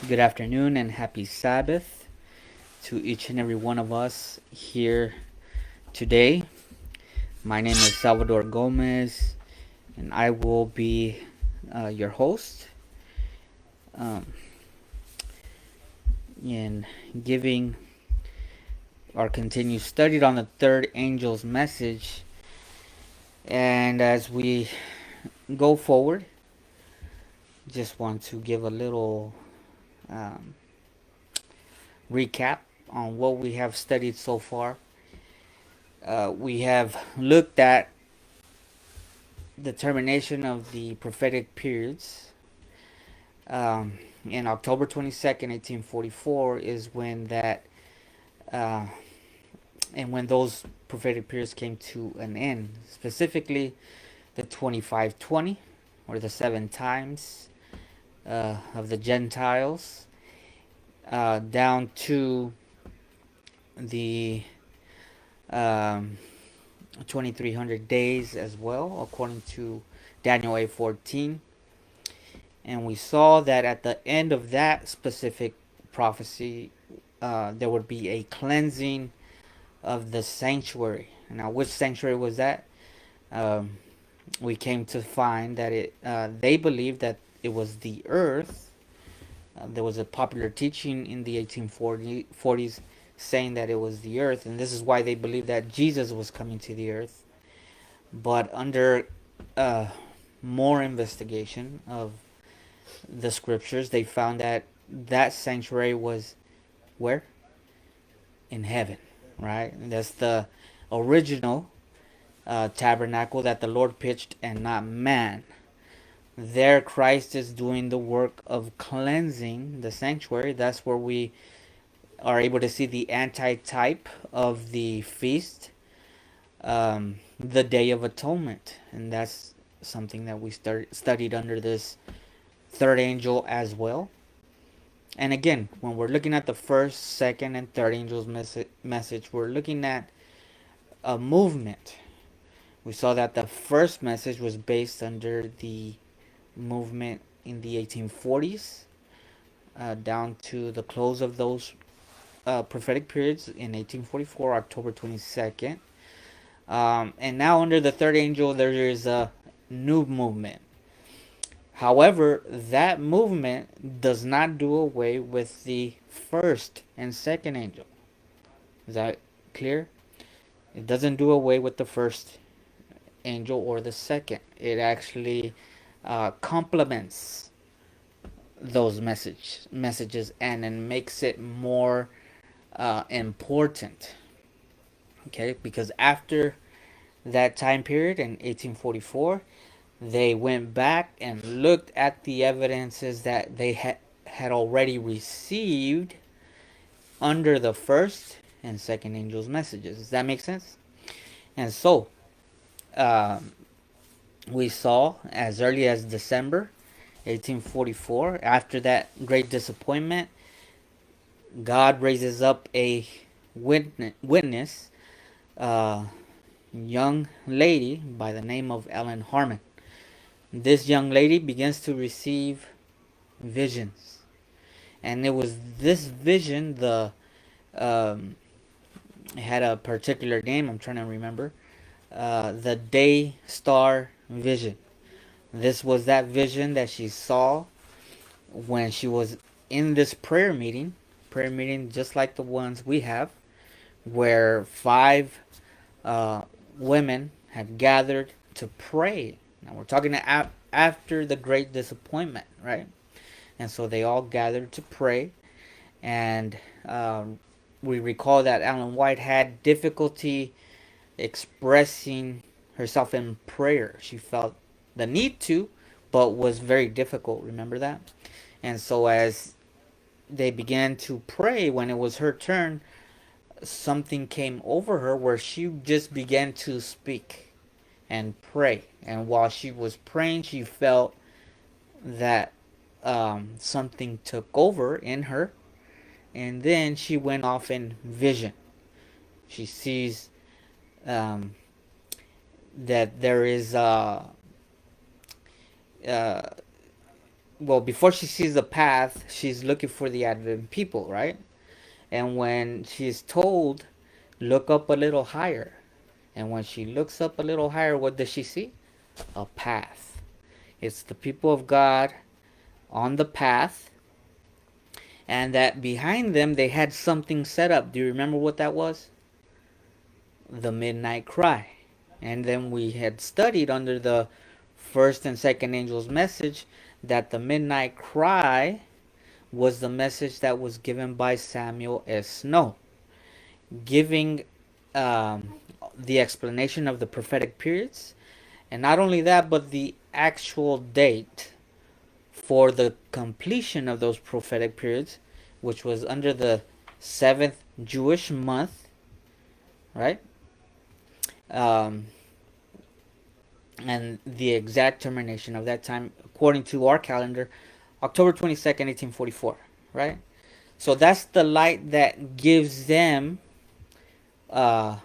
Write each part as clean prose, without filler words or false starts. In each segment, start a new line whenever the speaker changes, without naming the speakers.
Good afternoon and happy Sabbath to each and every one of us here today. My name is Salvador Gomez, and I will be your host um, in giving our continued study on the third angel's message. And as we go forward, just want to give a little um, recap on what we have studied so far. We have looked at the termination of the prophetic periods. In October 22nd, 1844, is when uh, when those prophetic periods came to an end. Specifically, the 2520, or the seven times of the Gentiles, down to the um, 2300 days as well, according to Daniel 8:14. And we saw that at the end of that specific prophecy, there would be a cleansing of the sanctuary. Now, which sanctuary was that? Um, we came to find that they believed that it was the earth. There was a popular teaching in the 1840s saying that it was the earth, and this is why they believed that Jesus was coming to the earth. But under uh, more investigation of the scriptures, they found that that sanctuary was where? In heaven, right? And that's the original tabernacle that the Lord pitched and not man. There, Christ is doing the work of cleansing the sanctuary. That's where we are able to see the anti-type of the feast, the Day of Atonement. And that's something that we studied under this third angel as well. And again, when we're looking at the first, second, and third angel's message, we're looking at a movement. We saw that the first message was based under the movement in the 1840s, down to the close of those prophetic periods in 1844, October 22nd. And now, under the third angel, there is a new movement. However, that movement does not do away with the first and second angel. Is that clear? It doesn't do away with the first angel or the second. It actually complements those messages and then makes it more important. Okay, because after that time period in 1844, they went back and looked at the evidences that they had already received under the first and second angel's messages. Does that make sense? And so, um, we saw as early as December 1844, after that great disappointment, God raises up a witness, uh, young lady by the name of Ellen Harmon. This young lady begins to receive visions, and it was this vision, the it had a particular name, I'm trying to remember, the day star vision. This was that vision that she saw when she was in this prayer meeting just like the ones we have, where five uh, women have gathered to pray. Now we're talking after the great disappointment, right? And so they all gathered to pray, and we recall that Ellen White had difficulty expressing herself in prayer. She felt the need to, but was very difficult. Remember that? And so as they began to pray, when it was her turn, something came over her where she just began to speak and pray. And while she was praying, she felt that something took over in her. And then she went off in vision. She sees um, that there is uh, well, before she sees the path, she's looking for the Advent people, right? And when she's told, look up a little higher. And when she looks up a little higher, what does she see? A path. It's the people of God on the path, and that behind them they had something set up. Do you remember what that was? The midnight cry. And then we had studied under the first and second angel's message that the midnight cry was the message that was given by Samuel S. Snow, giving the explanation of the prophetic periods, and not only that, but the actual date for the completion of those prophetic periods, which was under the seventh Jewish month, right? Um, and the exact termination of that time, according to our calendar, October 22nd, 1844, right? So that's the light that uh,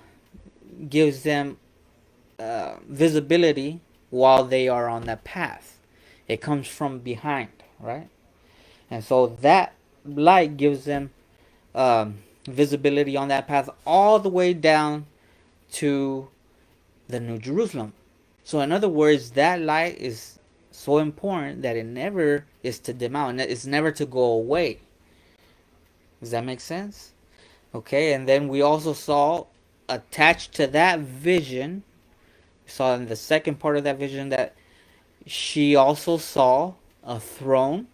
gives them visibility while they are on that path. It comes from behind, right? And so that light gives them visibility on that path all the way down to the New Jerusalem. So, in other words, that light is so important that it never is to dim out, and it's never to go away. Does that make sense? Okay, and then we also saw attached to that vision, we saw in the second part of that vision that she also saw a throne,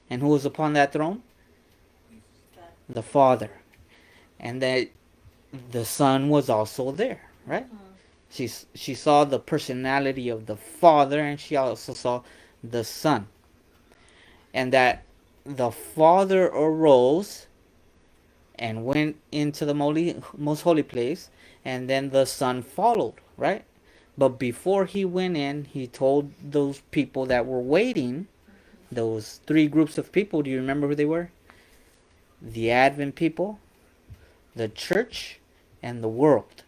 and who was upon that throne? The Father. And that the Son was also there, right? She saw the personality of the Father, and she also saw the Son. And that the Father arose and went into the most holy place, and then the Son followed, right? But before he went in, he told those people that were waiting, those three groups of people, do you remember who they were? The Advent people, the church, and the world.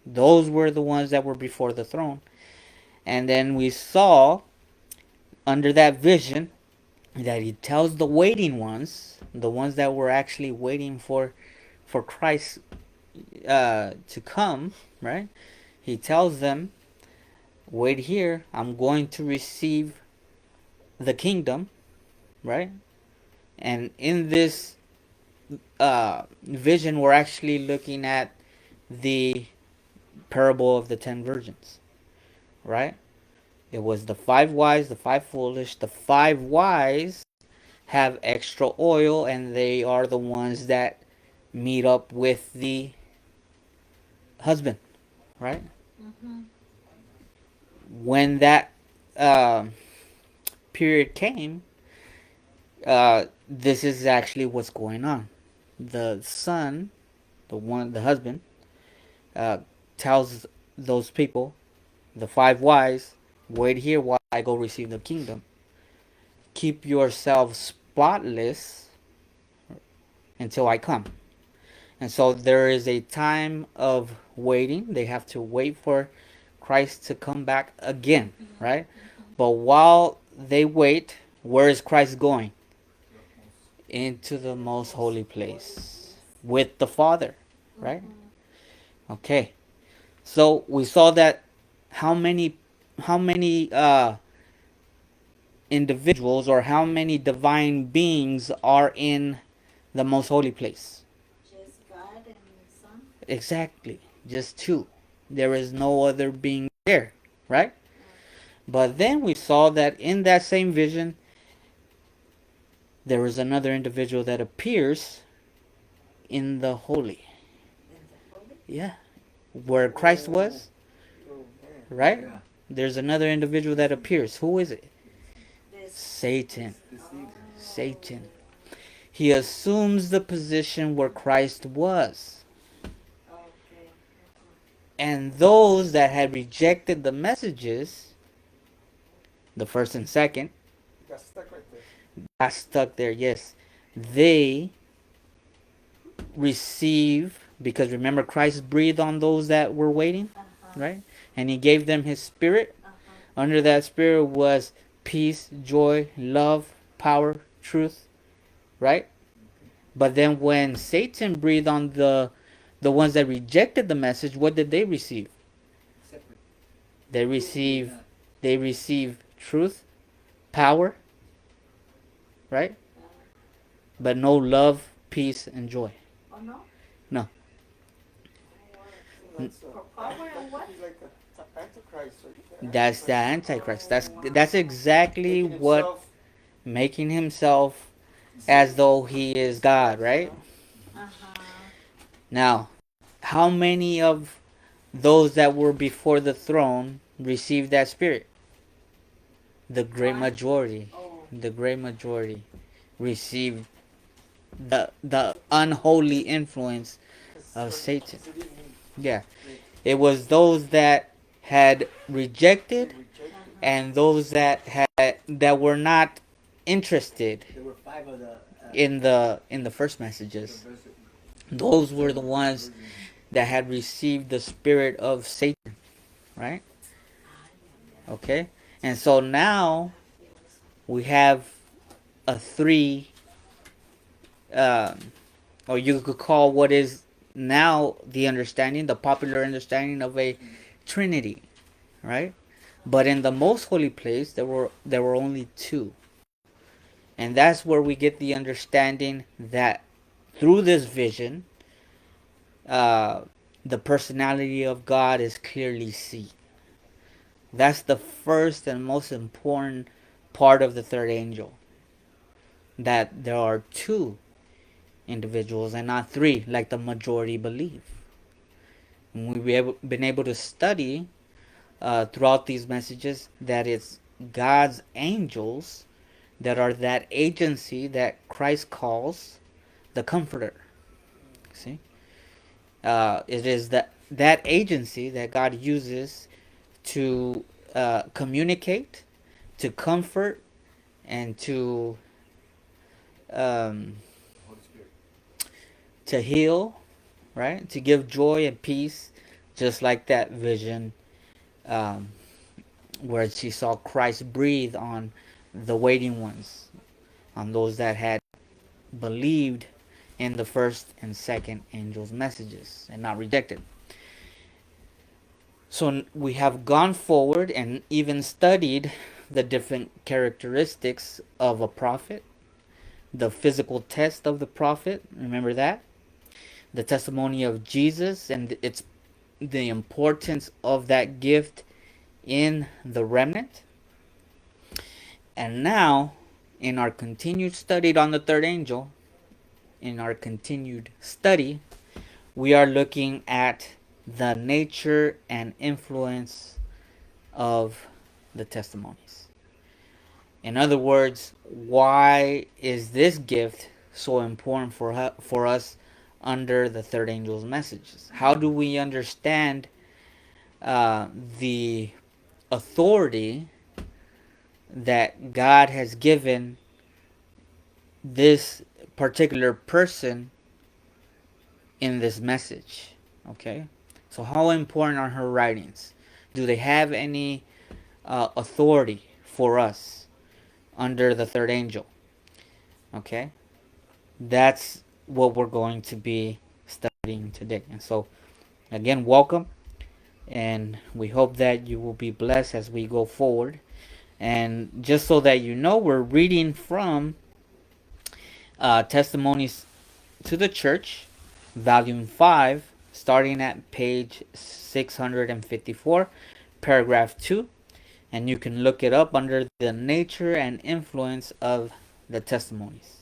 Those were the ones that were before the throne. And then we saw under that vision that he tells the waiting ones, the ones that were actually waiting for Christ to come, right? He tells them, wait here, I'm going to receive the kingdom, right? And in this vision, we're actually looking at the parable of the 10 virgins, right? It was the 5 wise, the 5 foolish. The 5 wise have extra oil, and they are the ones that meet up with the husband, right? When that period came, this is actually what's going on. The son, the husband, tells those people, the 5 wise, wait here while I go receive the kingdom. Keep yourselves spotless until I come. And so there is a time of waiting. They have to wait for Christ to come back again, right? But while they wait, where is Christ going? Into the most holy place with the Father, right? Okay. So we saw that how many individuals or how many divine beings are in the most holy place?
Just God and the Son.
Exactly. Just 2. There is no other being there, right? But then we saw that in that same vision, there is another individual that appears in the holy. Yeah. Where Christ was, right? There's another individual that appears. Who is it? Satan. Satan. He assumes the position where Christ was. And those that had rejected the messages, the first and second, got stuck there, yes. They receive, because remember Christ breathed on those that were waiting, right? And he gave them his spirit. Under that spirit was peace, joy, love, power, truth, right? But then when Satan breathed on the ones that rejected the message, what did they receive?
Separate.
They receive truth, power, right? But no love, peace, and joy.
Oh no?
No.
That's,
For power and what?
he's like an antichrist. Right?
That's the Antichrist. That's exactly
Making
what
himself
making himself as though he is God, right?
Uh-huh.
Now, how many of those that were before the throne received that spirit? The great
One?
majority.
Oh.
The great majority received the unholy influence of Satan. Yeah. It was those that had rejected
Uh-huh.
and those that were not interested
There were 5 of the
in the first messages. Those were the ones that had received the spirit of Satan, right? Okay? And so now we have a three, um, or you could call what is now the understanding, the popular understanding of a trinity, right? But in the most holy place, there were only two, and that's where we get the understanding that through this vision, uh, the personality of God is clearly seen. That's the first and most important part of the third angel. That there are two individuals and not three, like the majority believe. And we've been able to study throughout these messages that it's God's angels that are that agency that Christ calls the Comforter. See, it is that agency that God uses to communicate, to comfort, and um,
Holy Spirit.
to heal, right? To give joy and peace, just like that vision um, where she saw Christ breathe on the waiting ones, on those that had believed in the first and second angel's messages and not rejected. So we have gone forward and even studied the different characteristics of a prophet, the physical test of the prophet, remember that? The testimony of Jesus and its the importance of that gift in the remnant. And now, in our continued study on the third angel, in our continued study, we are looking at the nature and influence of the testimonies. In other words, why is this gift so important for us under the third angel's messages? How do we understand uh, the authority that God has given this particular person in this message? Okay, so how important are her writings? Do they have any authority for us under the third angel? Okay, that's what we're going to be studying today. And so, again, welcome, and we hope that you will be blessed as we go forward. And just so that you know, we're reading from Testimonies to the Church, Volume 5, starting at page 654, paragraph 2. And you can look it up under the nature and influence of the testimonies.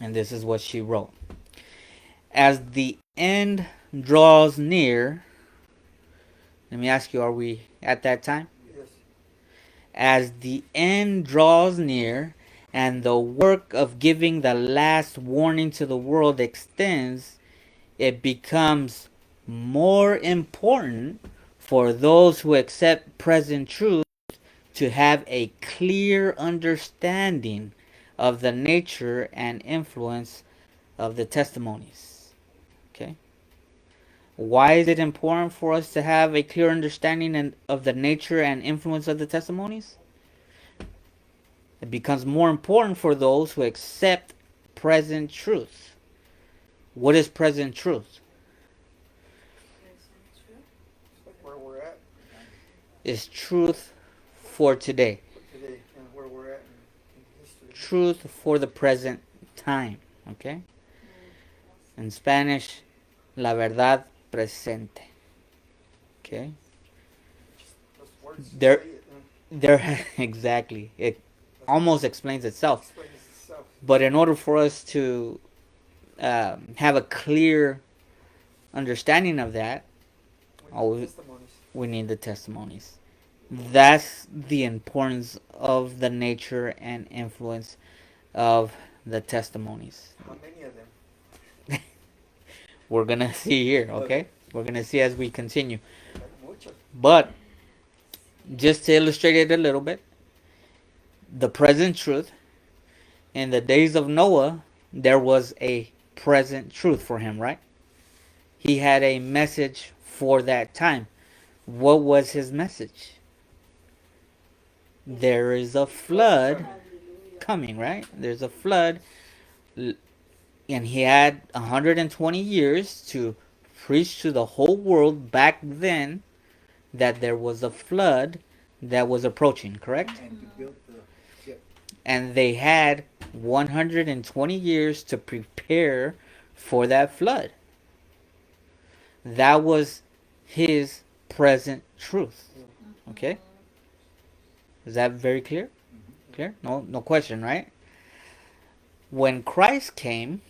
And this is what she wrote. As the end draws near, let me ask you, are we at that time?
Yes.
As the end draws near and the work of giving the last warning to the world extends, it becomes more important for those who accept present truth to have a clear understanding of the nature and influence of the testimonies. Okay? Why is it important for us to have a clear understanding of the nature and influence of the testimonies? It becomes more important for those who accept present truth. What is present truth?
Like where we're at
It's truth for today.
today and where we're at in history.
Truth for the present time. Okay? In Spanish, la verdad presente. Okay?
Just those words.
There-
say it,
There, exactly. It almost explains itself.
explains itself.
But in order for us to have a clear understanding of that,
We need testimonies.
we need the testimonies. That's the importance of the nature and influence of the testimonies.
How many of them?
We're going to see here, okay? We're going to see as we continue.
Like mucho.
But just to illustrate it a little bit, the present truth, in the days of Noah, there was a present truth for him, right? He had a message for that time. What was his message? There is a flood coming, right? There's a flood. And he had 120 years to preach to the whole world back then that there was a flood that was approaching, correct?
And to build the ship.
And they had 120 years to prepare for that flood. That was his present truth. Okay? Is that very clear? Clear? No question, right? When Christ came,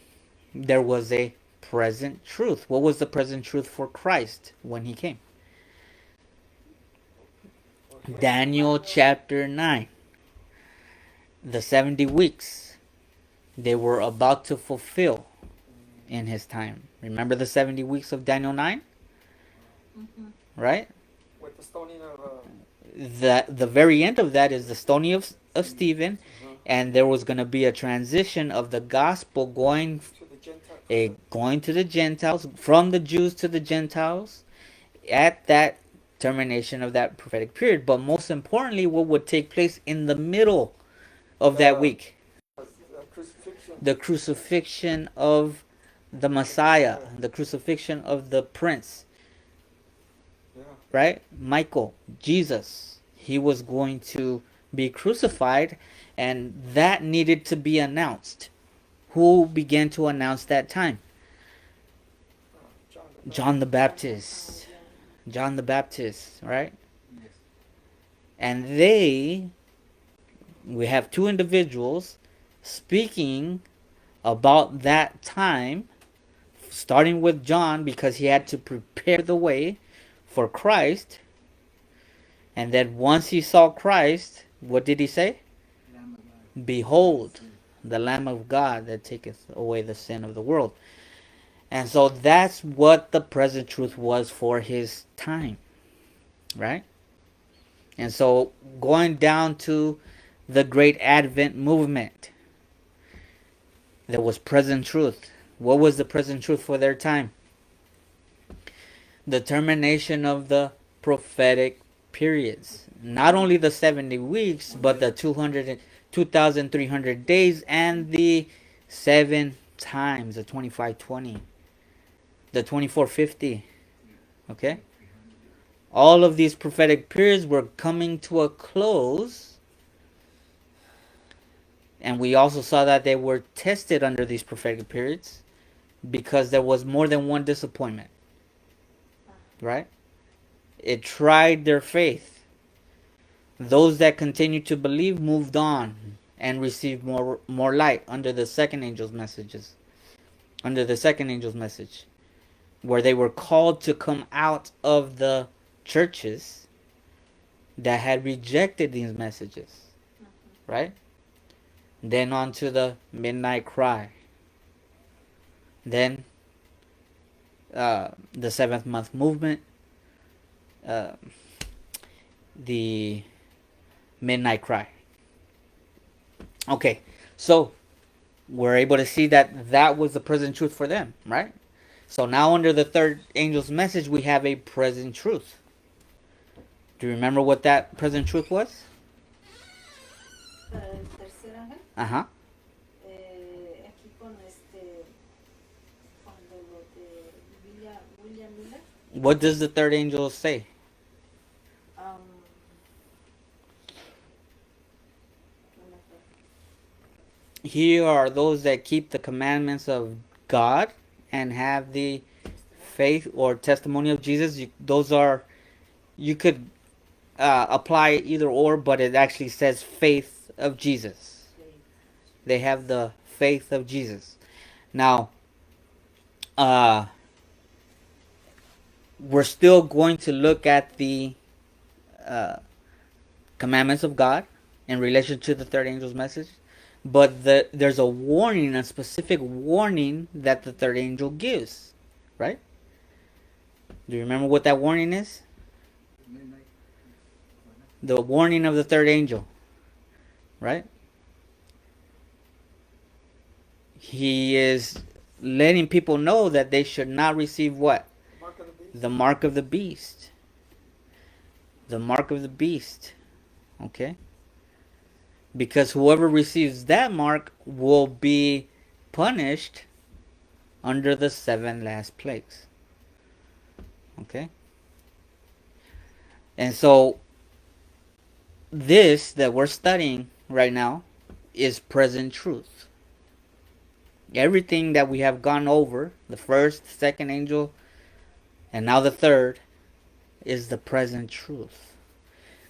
there was a present truth. What was the present truth for Christ when he came? Daniel chapter 9. The 70 weeks they were about to fulfill in his time. Remember the 70 weeks of Daniel 9? Right?
With the stoning of
The very end of that is the stoning of Stephen, and there was going to be a transition of the gospel going
to the Gentiles.
going to the Gentiles, from the Jews to the Gentiles, at that termination of that prophetic period. But most importantly, what would take place in the middle of that week?
Crucifixion.
The crucifixion of the Messiah, the crucifixion of the Prince,
Yeah.
right? Michael, Jesus. He was going to be crucified, and that needed to be announced. Who began to announce that time? John the Baptist. John the Baptist, right?
Yes.
And we have two individuals speaking about that time, starting with John because he had to prepare the way for Christ. And then once he saw Christ, what did he say?
Lamb of God.
Behold, the Lamb of God that taketh away the sin of the world. And so that's what the present truth was for his time, right? And so going down to the Great Advent movement, there was present truth. What was the present truth for their time? The termination of the prophetic periods. Not only the 70 weeks, but the 2,300 days and the 7 times, the 2520, the 2450. Okay? All of these prophetic periods were coming to a close. And we also saw that they were tested under these prophetic periods because there was more than one disappointment. Right? It tried their faith. Those that continued to believe moved on and received more light under the second angel's messages. Under the second angel's message, where they were called to come out of the churches that had rejected these messages. Right? Then on to the midnight cry. Then the 7th month movement, the midnight cry. Okay, so we're able to see that was the present truth for them, right? So now under the third angel's message, we have a present truth. Do you remember what that present truth was?
Para el tercer ángel,
Uh-huh.
aquí con cuando lo de William Miller,
What does the third angel say?
um, no me acuerdo.
Here are those that keep the commandments of God and have the faith or testimony of Jesus. Those are, you could apply either or, but it actually says faith of Jesus. They have the faith of Jesus. Now, we're still going to look at the uh, commandments of God in relation to the third angel's message, but there's a warning, a specific warning that the third angel gives, right? Do you remember what that warning is?
Midnight.
The warning of the third angel, right? He is letting people know that they should not receive what?
Mark of the beast.
The mark of the beast. The mark of the beast. Okay? Because whoever receives that mark will be punished under the 7 last plagues. Okay? And so, this that we're studying right now is present truth. Everything that we have gone over, the first, second angel, and now the third, is the present truth.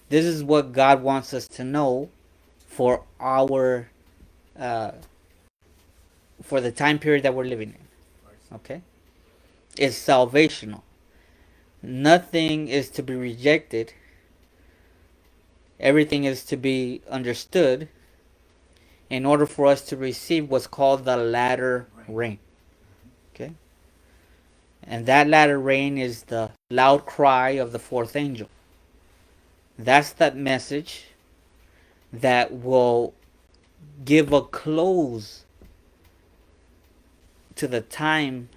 This is what God wants us to know for our for the time period that we're living in. Okay? It's salvational. Nothing is to be rejected. Everything is to be understood in order for us to receive what's called the latter rain. Okay? And that latter rain is the loud cry of the fourth angel. That's that message that will give a close to the time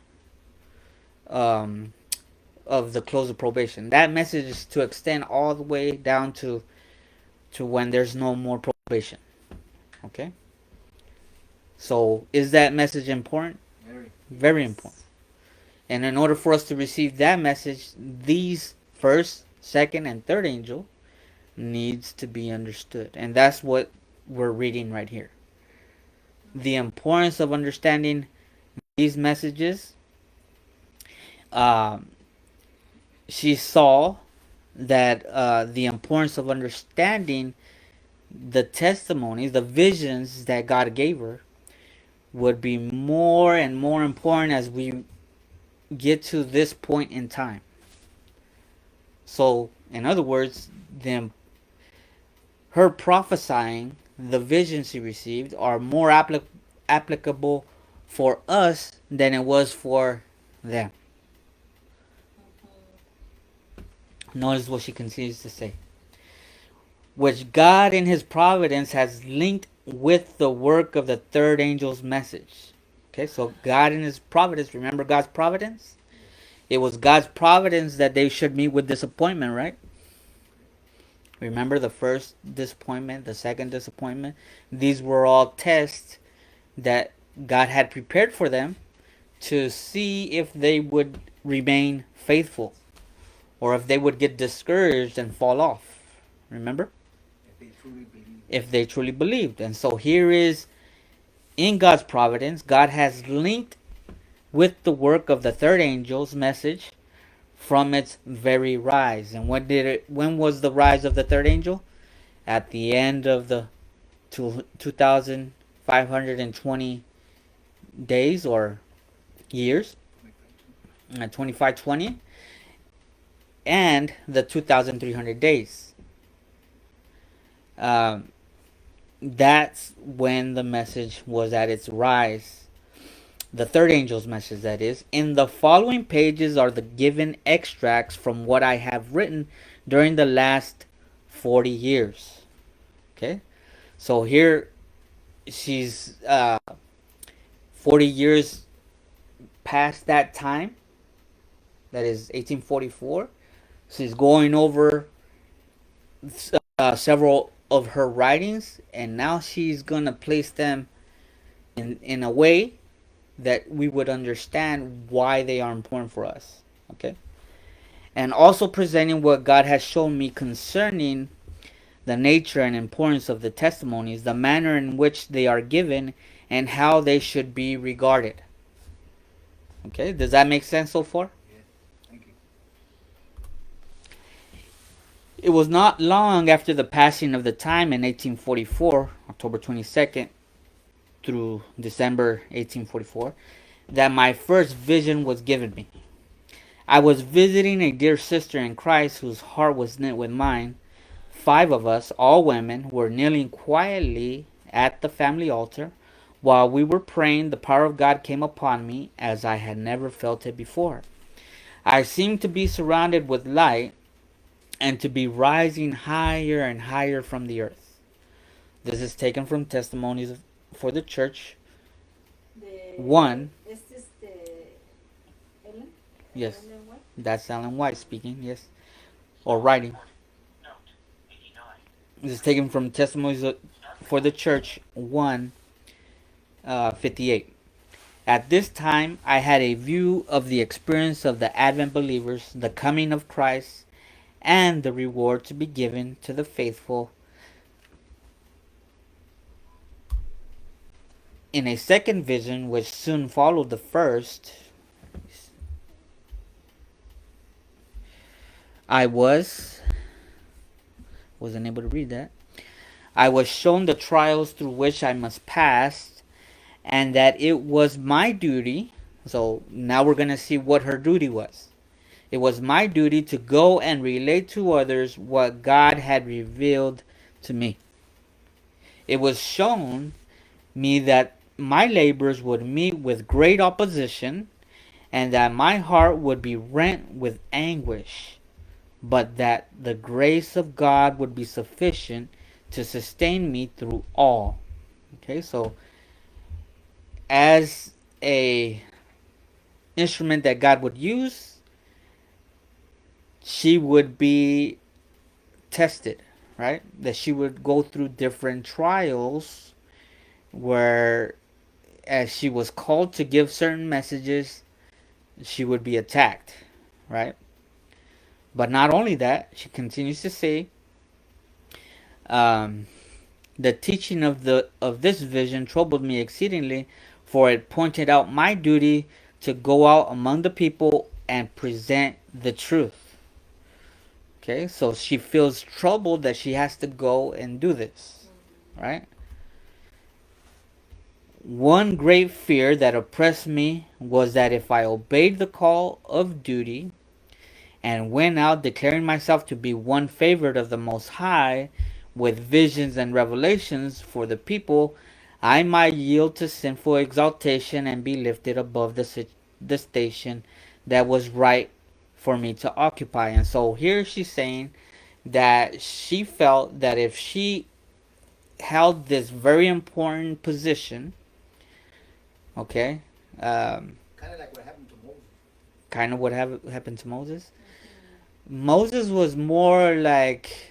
of the close of probation. That message is to extend all the way down to when there's no more probation. Okay? So, is that message important?
Very.
Very important. And in order for us to receive that message, these first, second, and third angel needs to be understood. And that's what we're reading right here. The importance of understanding these messages. She saw that the importance of understanding the testimonies, the visions that God gave her, would be more and more important as we get to this point in time. So, in other words, her prophesying the visions she received are more applicable for us than it was for them. Notice what she continues to say. Which God in his providence has linked with the work of the third angel's message. Okay, so God in his providence, remember God's providence? It was God's providence that they should meet with disappointment, right? Remember the first disappointment, the second disappointment? These were all tests that God had prepared for them to see if they would remain faithful or if they would get discouraged and fall off. Remember?
If they truly believe.
If they truly believed. And so here is, in God's providence, God has linked with the work of the third angel's message from its very rise. And when was the rise of the third angel? At the end of the 2,520 days or years, 2520, and the 2,300 days. That's when the message was at its rise. The third angel's message, that is. In the following pages are the given extracts from what I have written during the last 40 years. Okay? So here she's 40 years past that time, that is 1844. She's going over several of her writings, and now she's going to place them in a way that we would understand why they are important for us. Okay? And also presenting what God has shown me concerning the nature and importance of the testimonies, the manner in which they are given, and how they should be regarded. Okay, does that make sense so far?
Yeah. Thank you.
It was not long after the passing of the time in 1844, October 22nd through December 1844, that my first vision was given me. I was visiting a dear sister in Christ whose heart was knit with mine. 5 of us, all women, were kneeling quietly at the family altar. While we were praying, the power of God came upon me as I had never felt it before. I seemed to be surrounded with light and to be rising higher and higher from the earth. This is taken from Testimonies for the Church.
De,
1.
Este es de Ellen.
Yes,
Ellen White.
that's Ellen White speaking, yes, or writing. This is taken from Testimonies for the Church 1:58. At this time, I had a view of the experience of the Advent believers, the coming of Christ, and the reward to be given to the faithful. In a second vision, which soon followed the first, I wasn't able to read that. I was shown the trials through which I must pass, and that it was my duty. So now we're going to see what her duty was. It was my duty to go and relate to others what God had revealed to me. It was shown me that my labors would meet with great opposition, and that my heart would be rent with anguish, but that the grace of God would be sufficient to sustain me through all. Okay, so as a instrument that God would use, she would be tested, right? That she would go through different trials where, as she was called to give certain messages, she would be attacked, right? But not only that, she continues to say, the teaching of this vision troubled me exceedingly, for it pointed out my duty to go out among the people and present the truth. Okay, so she feels troubled that she has to go and do this, right? One great fear that oppressed me was that if I obeyed the call of duty and went out declaring myself to be one favored of the Most High, with visions and revelations for the people, I might yield to sinful exaltation and be lifted above the station that was right for me to occupy. And so here she's saying that she felt that if she held this very important position, okay,
Kind of like what happened to Moses.
kind of what happened to Moses. Moses was more like,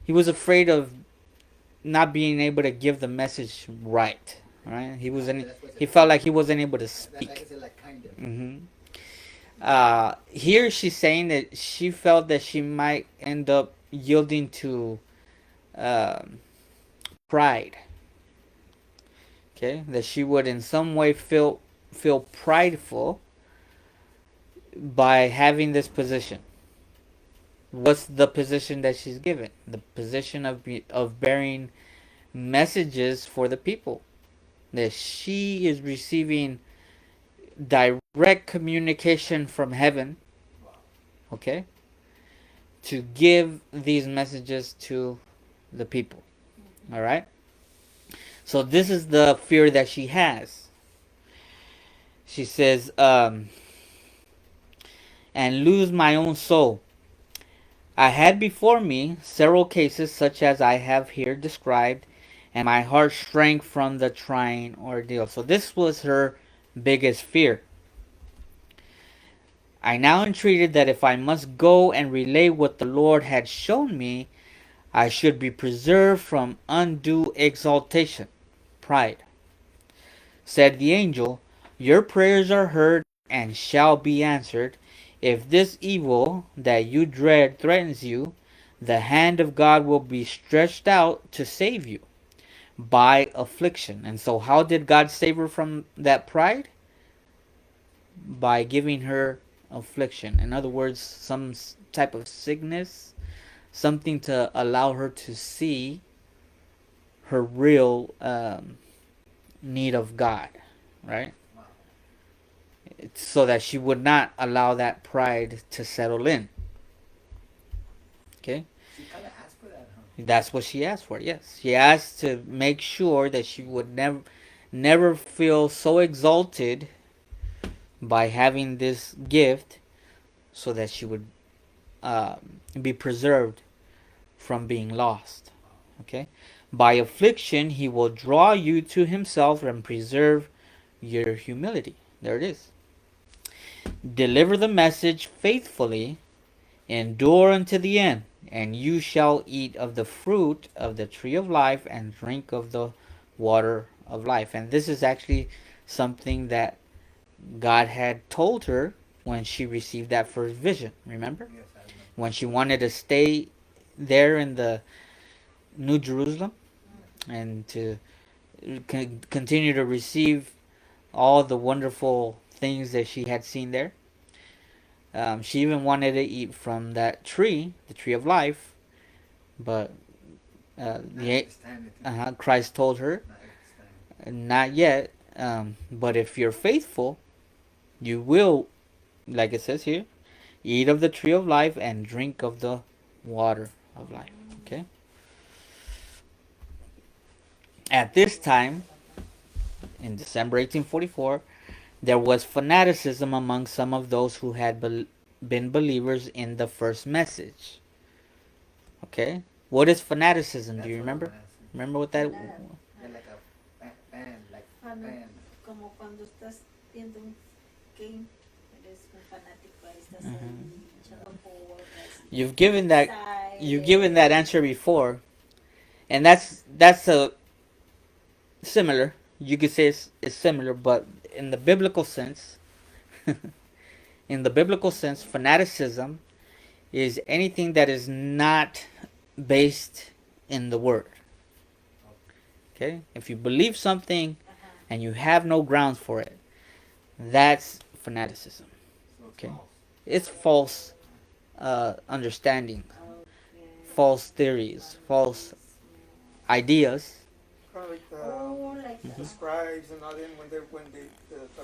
he was afraid of not being able to give the message right. He he felt like he wasn't able to
That's like I
speak.
said, like kind of.
Here she's saying that she felt that she might end up yielding to pride. Okay, that she would in some way feel prideful by having this position. What's the position that she's given? The position of bearing messages for the people. That she is receiving direct communication from heaven, okay, to give these messages to the people. All right? So this is the fear that she has. She says, and lose my own soul. I had before me several cases such as I have here described, and my heart shrank from the trying ordeal. So this was her biggest fear. I now entreated that if I must go and relay what the Lord had shown me, I should be preserved from undue exaltation, pride. Said the angel, your prayers are heard and shall be answered. If this evil that you dread threatens you, the hand of God will be stretched out to save you by affliction. And so, how did God save her from that pride? By giving her affliction. In other words, some type of sickness, something to allow her to see her real need of God, right?
Wow.
It's so that she would not allow that pride to settle in. Okay?
She kind of asked for that, huh?
That's what she asked for. Yes, she asked to make sure that she would never feel so exalted by having this gift, so that she would be preserved from being lost. Okay, by affliction he will draw you to himself and preserve your humility. There it is. Deliver the message faithfully, endure unto the end, and you shall eat of the fruit of the tree of life and drink of the water of life. And this is actually something that God had told her when she received that first vision. Remember?
Yes, I remember.
When she wanted to stay there in the New Jerusalem and to continue to receive all the wonderful things that she had seen there. She even wanted to eat from that tree, the tree of life, but Christ told her, not yet. But if you're faithful, you will, like it says here, eat of the tree of life and drink of the water of life. Okay. At this time, in December 1844, there was fanaticism among some of those who had been believers in the first message. Okay? What is fanaticism? Do you remember? Remember what that?
Yeah, like a fan, like fan.
Como cuando estás viendo un game, eres un fanático, ahí estás ahí echando porras.
You've given that answer before, and that's a similar. You could say it's similar, but in the biblical sense, in the biblical sense, fanaticism is anything that is not based in the word. Okay? If you believe something and you have no grounds for it, that's fanaticism. Okay? It's false understanding, false theories, false ideas.
Kind of like
Oh, like
the scribes and all them when the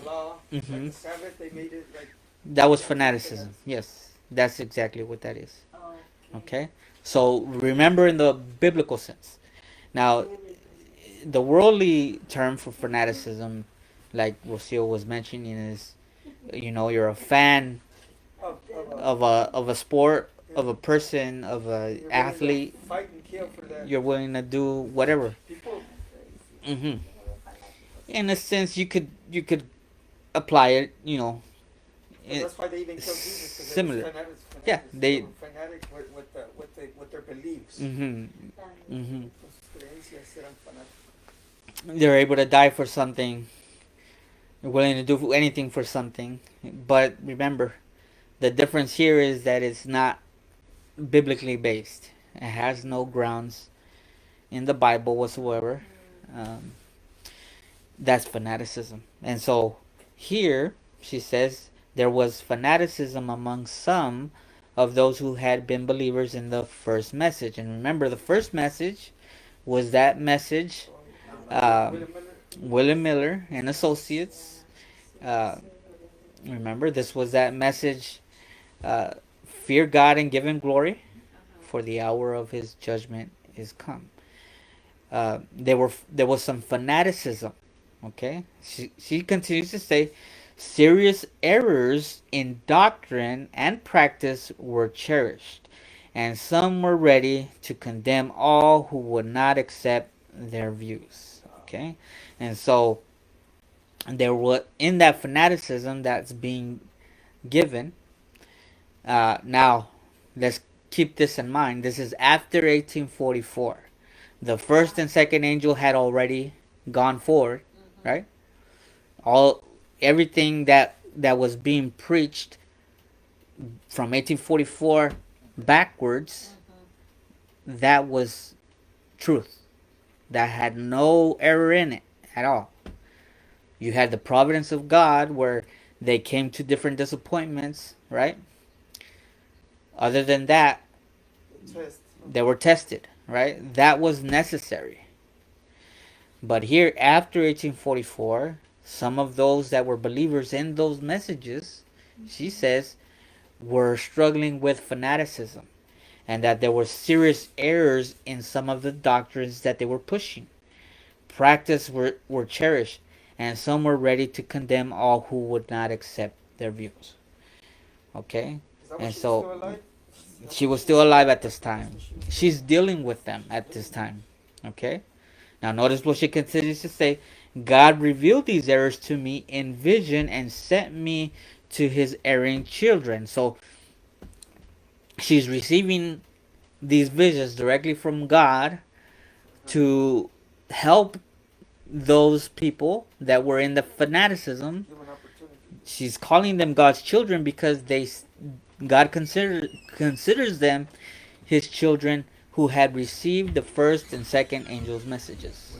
law, like
Mhm.
the Sabbath, they made it like
That was fanaticism. Yes, that's exactly what that is. Okay? So remember in the biblical sense. Now, the worldly term for fanaticism, like Rocio was mentioning, is you're a fan of a sport, of a person, of a
you're
athlete.
fight and kill for that.
You're willing to do whatever.
People,
Hmm. In a sense, you could apply it.
that's why they even killed Jesus. 'Cause
Similar.
They were fanatics,
Yeah, they-
were fanatic with their beliefs.
Hmm. Hmm.
Sus creencias eran fanáticos.
They're able to die for something. They're willing to do anything for something. But remember, the difference here is that it's not biblically based. It has no grounds in the Bible whatsoever. Um, that's fanaticism. And so here she says there was fanaticism among some of those who had been believers in the first message. And remember, the first message was that message. Um, William Miller and Associates. Uh, remember, this was that message. Fear God and give Him glory, for the hour of His judgment is come. There was some fanaticism. Okay, she continues to say, serious errors in doctrine and practice were cherished, and some were ready to condemn all who would not accept their views. Okay, and so there was in that fanaticism that's being given. Now, let's keep this in mind. This is after 1844. The first and second angel had already gone forward, right? All everything that was being preached from 1844 backwards, that was truth. That had no error in it at all. You had the providence of God where they came to different disappointments, right? Other than that,
Test.
they were tested, right? That was necessary. But here, after 1844, some of those that were believers in those messages, she says, were struggling with fanaticism, and that there were serious errors in some of the doctrines that they were pushing. Practice were cherished, and some were ready to condemn all who would not accept their views. Okay?
Is that
And
when she was
so
still alive?
she was still alive at this time. She's dealing with them at this time. Okay? Now notice what she continues to say. God revealed these errors to me in vision and sent me to his erring children. So she's receiving these visions directly from God to help those people that were in the fanaticism.
Give an opportunity.
She's calling them God's children because God considers them his children who had received the first and second angel's messages.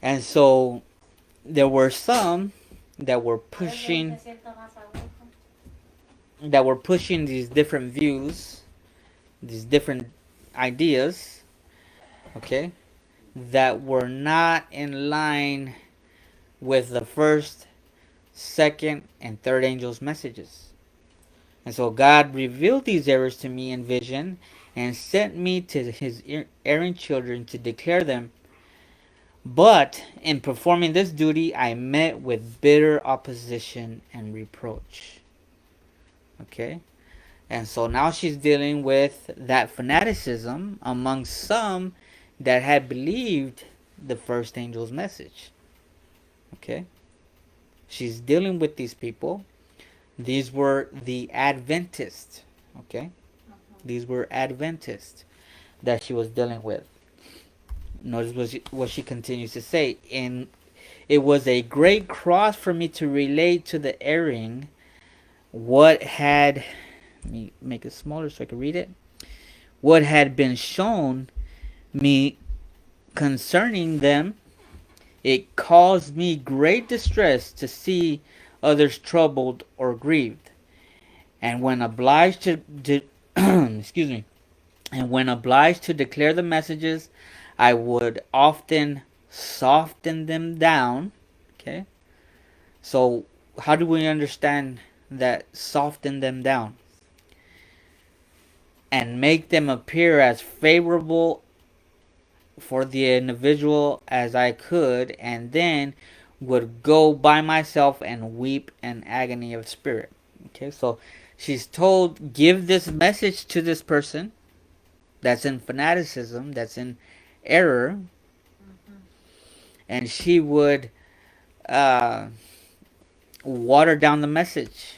And so there were some that were pushing these different views, these different ideas, okay, that were not in line with the first, second, and third angel's messages. And so God revealed these errors to me in vision and sent me to his erring children to declare them. But in performing this duty, I met with bitter opposition and reproach. Okay? And so now she's dealing with that fanaticism among some that had believed the first angel's message. Okay? She's dealing with these people. These were the Adventists. Okay? These were Adventists that she was dealing with. Notice what she continues to say. It was a great cross for me to relate to the erring what had, let me make it smaller so I can read it. What had been shown me concerning them. It caused me great distress to see others troubled or grieved. And when obliged to excuse me, and when obliged to declare the messages, I would often soften them down. Okay? So how do we understand that soften them down? And make them appear as favorable for the individual as I could, and then would go by myself and weep in agony of spirit. Okay, so she's told, give this message to this person that's in fanaticism, that's in error, and she would water down the message.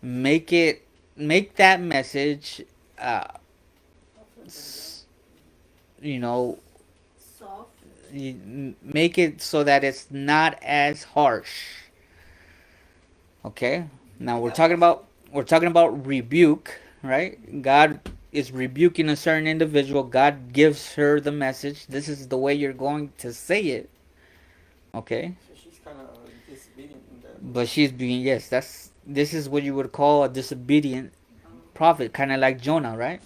Make that message, you know,
Soft.
make it so that it's not as harsh. Okay? Now we're talking about rebuke, right? God is rebuking a certain individual. God gives her the message. This is the way you're going to say it. Okay?
So she's kind of disobedient in that.
But she's being, yes, this is what you would call a disobedient prophet, kind of like Jonah, right?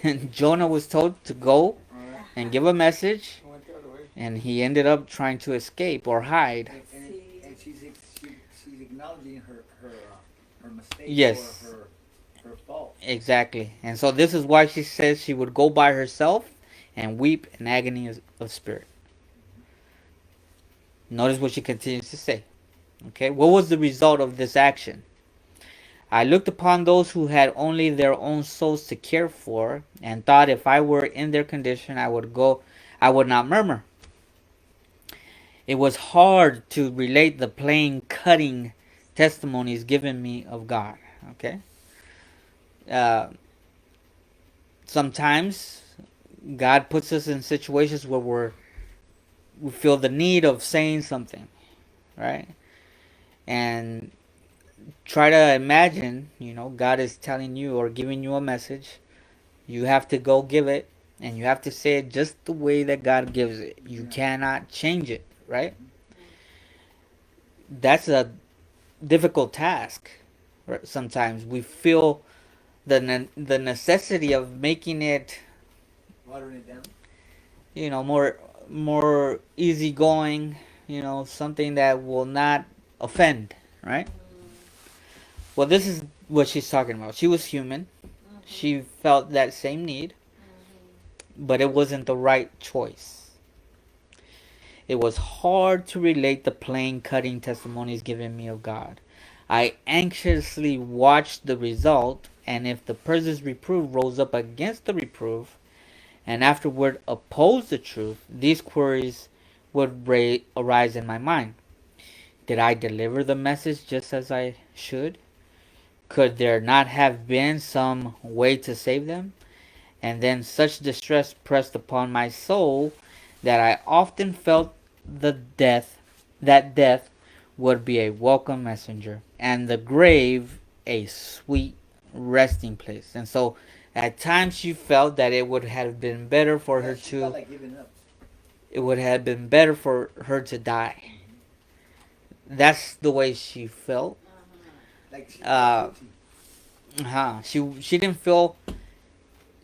And Jonah was told to go
Alright.
and give a message,
She went the other way.
and he ended up trying to escape or hide.
And she's acknowledging her mistake,
Yes.
or her fault.
Exactly. And so this is why she says she would go by herself and weep in agony of spirit. Notice what she continues to say. Okay, what was the result of this action? I looked upon those who had only their own souls to care for, and thought if I were in their condition, I would not murmur. It was hard to relate the plain, cutting testimonies given me of God. Okay. Uh, Sometimes God puts us in situations where we feel the need of saying something, right? And try to imagine, God is telling you or giving you a message. You have to go give it, and you have to say it just the way that God gives it. You cannot change it, right? That's a difficult task. Right? Sometimes we feel the necessity of making it,
Watering it down.
more easygoing. Something that will not offend, right? Well, this is what she's talking about. She was human. She felt that same need, but it wasn't the right choice. It was hard to relate the plain cutting testimonies given me of God. I anxiously watched the result, and if the person's reproof rose up against the reproof, and afterward opposed the truth, these queries would arise in my mind. Did I deliver the message just as I should? Could there not have been some way to save them? And then such distress pressed upon my soul that I often felt that death would be a welcome messenger, and the grave a sweet resting place. And so at times she felt that it would have been better for her
She felt
to
like giving up.
it would have been better for her to die. That's the way she felt.
Like she
Uh,
guilty.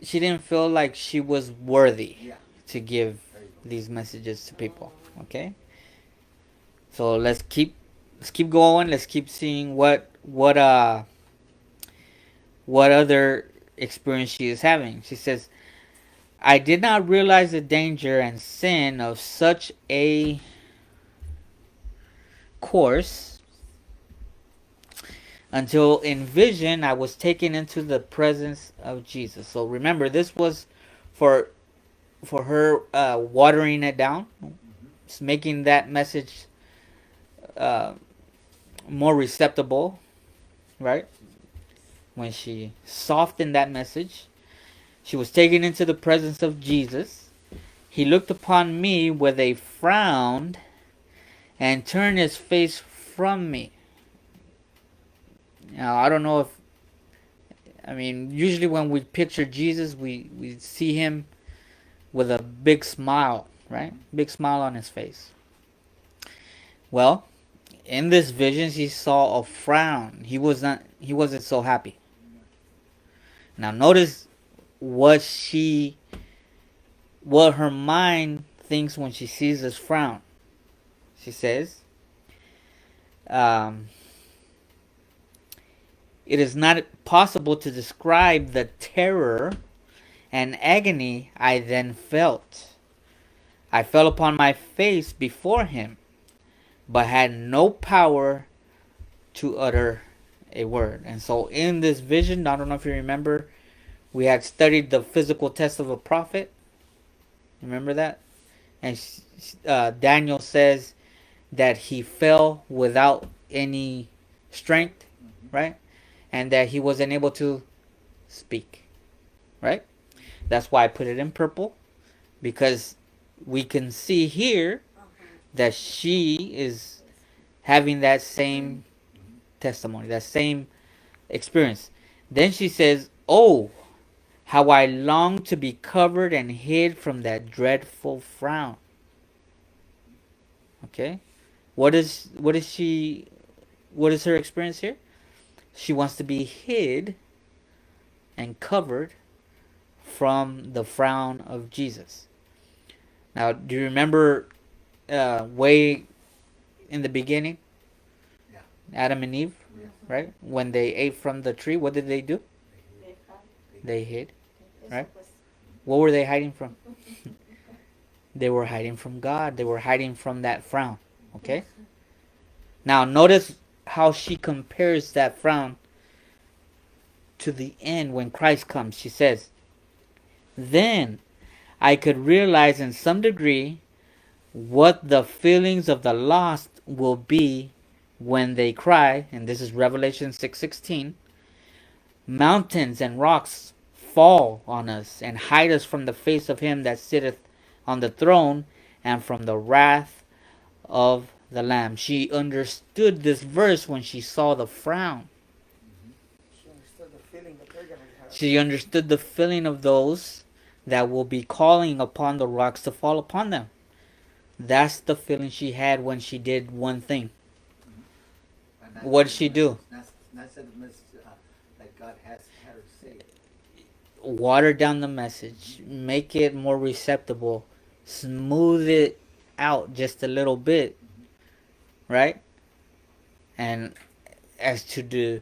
She didn't feel like she was worthy
Yeah.
to give
There you go.
these messages to people. Okay, so let's keep going. Let's keep seeing what other experience she is having. She says, I did not realize the danger and sin of such a course until in vision I was taken into the presence of Jesus. So remember, this was for her watering it down, making that message uh, more receptible, right? When she softened that message, she was taken into the presence of Jesus. He looked upon me with a frown and turned his face from me. Now, I don't know if, usually when we picture Jesus, we see him with a big smile, right? Big smile on his face. Well, in this vision, he saw a frown. He wasn't so happy. Now, notice what her mind thinks when she sees this frown. She says, it is not possible to describe the terror and agony I then felt. I fell upon my face before him, but had no power to utter a word. And so in this vision, I don't know if you remember, we had studied the physical test of a prophet. Remember that? And Daniel says that he fell without any strength, right? And that he wasn't able to speak, right? That's why I put it in purple, because we can see here that she is having that same testimony, that same experience. Then she says, oh, how I long to be covered and hid from that dreadful frown. Okay? What is her experience here? She wants to be hid and covered from the frown of Jesus. Now, do you remember way in the beginning?
Yeah.
Adam and Eve,
Yeah.
right? When they ate from the tree, what did they do? They hid, right? What were they hiding from? They were hiding from God. They were hiding from that frown. Okay? Now, notice how she compares that frown to the end when Christ comes. She says, then I could realize in some degree what the feelings of the lost will be when they cry, and this is Revelation 6:16, mountains and rocks fall on us and hide us from the face of him that sitteth on the throne and from the wrath of the Lamb. She understood this verse when she saw the frown.
She understood the feeling that they're going to have.
She understood the feeling of those that will be calling upon the rocks to fall upon them. That's the feeling she had when she did one thing.
And not
What did
said
she
the
do?
message- Not said the message like God has had her say.
Water down the message, make it more receptible, smooth it out just a little bit, right? And as to the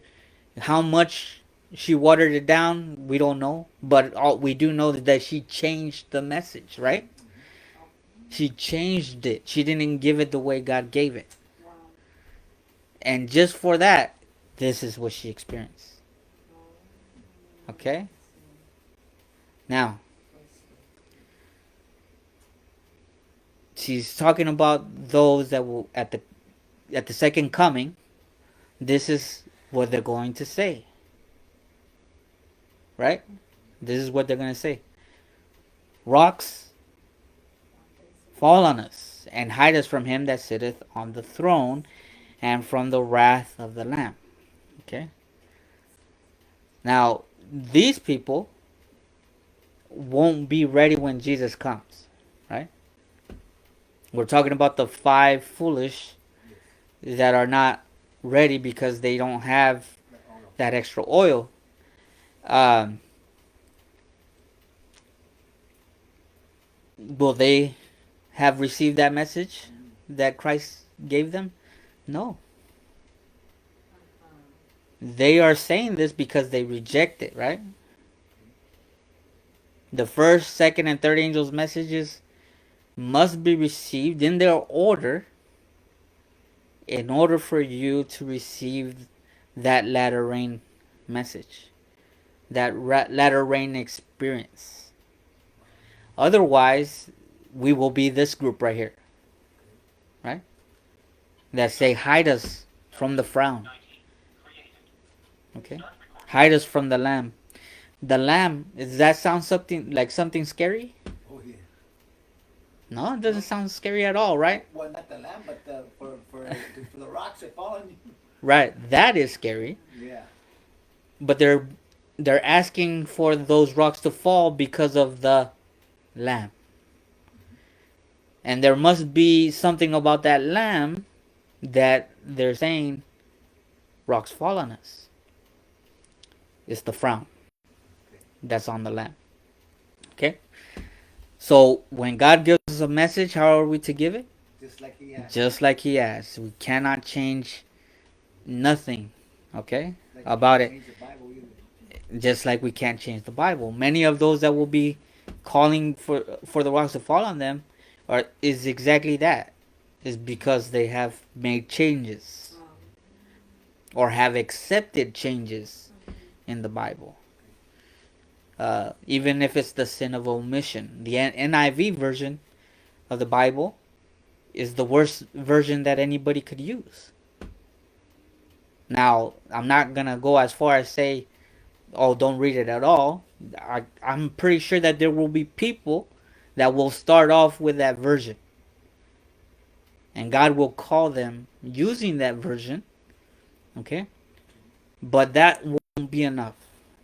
how much she watered it down, we don't know, but all we do know is that she changed the message, right? She changed it. She didn't give it the way God gave it.
Wow.
And just for that, this is what she experienced. Okay? Now, she's talking about those that will at the second coming. This is what they're going to say. Right? This is what they're going to say. Rocks fall on us and hide us from him that sitteth on the throne and from the wrath of the Lamb. Okay? Now, these people won't be ready when Jesus comes. Right? We're talking about the 5 foolish that are not ready because they don't have that extra oil. Will they have received that message that Christ gave them? No. They are saying this because they reject it, right? The first, second, and third angels' messages must be received in their order in order for you to receive that latter rain message, that latter rain experience. Otherwise, we will be this group right here, right? That say, hide us from the frown. Okay? Hide us from the Lamb. The Lamb, does that sound something like something scary?
Oh yeah.
No, it doesn't sound scary at all, right?
Well, not the lamb, but for the rocks that fall on you.
Right, that is scary.
Yeah.
But they're asking for those rocks to fall because of the Lamb. And there must be something about that Lamb that they're saying rocks fall on us. It's the frown that's on the Lamb. Okay? So when God gives us a message, how are we to give it?
Just like he asked.
Just like he asked. We cannot change nothing, okay,
Like
about it.
change the Bible either.
Just like we can't change the Bible. Many of those that will be calling for the rocks to fall on them is exactly that. Is because they have made changes or have accepted changes in the Bible. Even if it's the sin of omission. The NIV version of the Bible is the worst version that anybody could use. Now, I'm not going to go as far as say, oh, don't read it at all. I'm pretty sure that there will be people that will start off with that version. And God will call them using that version. Okay? But that won't be enough.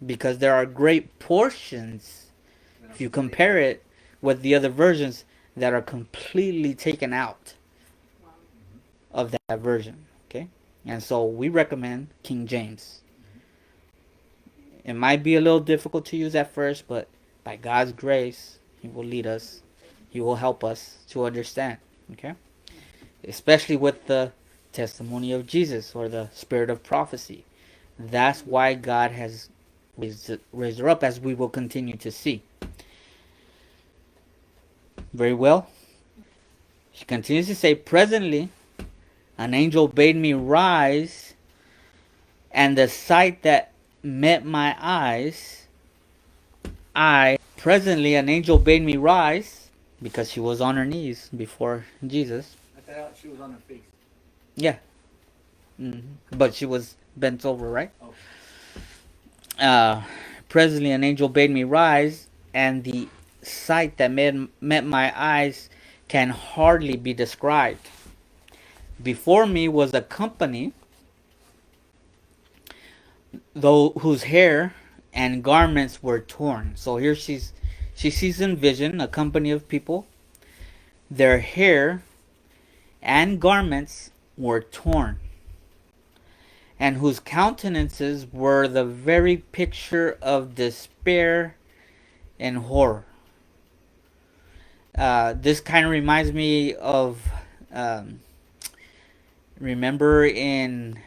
Because there are great portions, if you compare it with the other versions, that are completely taken out of that version. Okay? And so we recommend King James. It might be a little difficult to use at first, but by God's grace, he will lead us. He will help us to understand. Okay? Especially with the testimony of Jesus or the spirit of prophecy. That's why God has raised her up, as we will continue to see. Very well. She continues to say, presently, an angel bade me rise, and the sight that met my eyes, presently an angel bade me rise, because she was on her knees before Jesus.
I thought she was on her face.
Yeah. But she was bent over, right?
Oh.
Presently, an angel bade me rise, and the sight that met my eyes can hardly be described. Before me was a company, though whose hair and garments were torn. So here she sees in vision a company of people. Their hair and garments were torn, and whose countenances were the very picture of despair and horror. This kind of reminds me of, um, remember in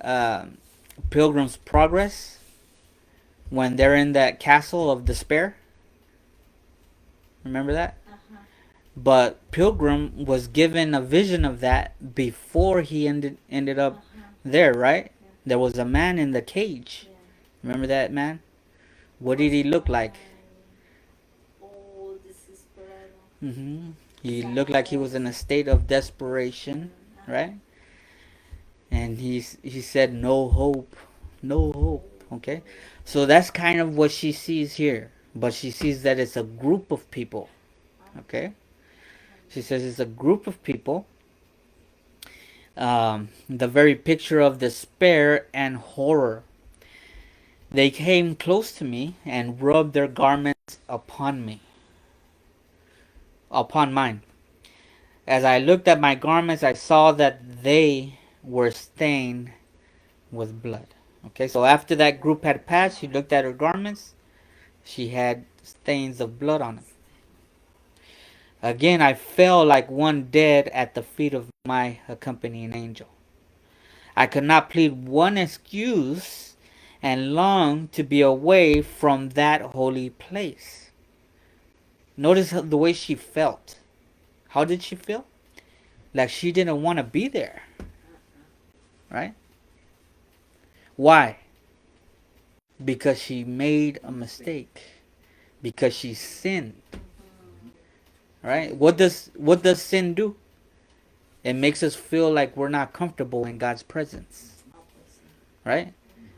um Pilgrim's Progress when they're in that castle of despair? Remember that?
Uh-huh.
But Pilgrim was given a vision of that before he ended up
Uh-huh.
there, right?
Yeah.
There was a man in the cage.
Yeah.
Remember that man? What did he look like?
Old, desesperado.
He looked like he was in a state of desperation,
Uh-huh.
right? And he said, "No hope, no hope." Okay, so that's kind of what she sees here, but she sees that it's a group of people. Okay, she says it's a group of people. The very picture of despair and horror. They came close to me and rubbed their garments upon mine. As I looked at my garments, I saw that they were stained with blood. Okay, so after that group had passed, she looked at her garments. She had stains of blood on them. Again, I fell like one dead at the feet of my accompanying angel. I could not plead one excuse and longed to be away from that holy place. Notice the way she felt. How did she feel? Like she didn't want to be there. Right? Why? Because she made a mistake. Because she sinned. Right? What does sin do? It makes us feel like we're not comfortable in God's presence. Right?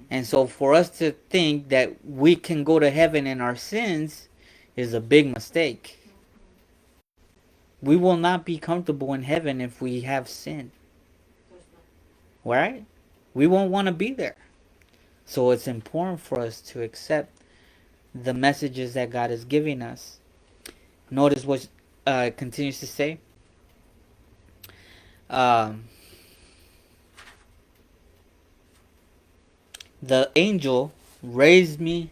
And so for us to think that we can go to heaven in our sins is a big mistake. We will not be comfortable in heaven if we have sin. Right? We won't want to be there. So it's important for us to accept the messages that God is giving us. Notice what it continues to say. The angel raised me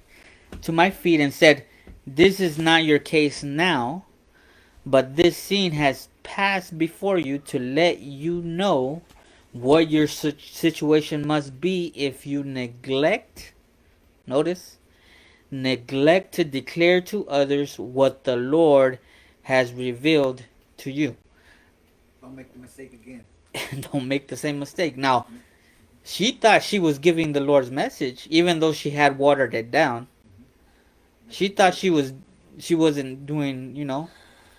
to my feet and said, "This is not your case now, but this scene has passed before you to let you know what your situation must be if you notice, neglect to declare to others what the Lord has revealed to you."
Don't make the mistake again.
Don't make the same mistake. Now, she thought she was giving the Lord's message, even though she had watered it down. She thought she wasn't doing,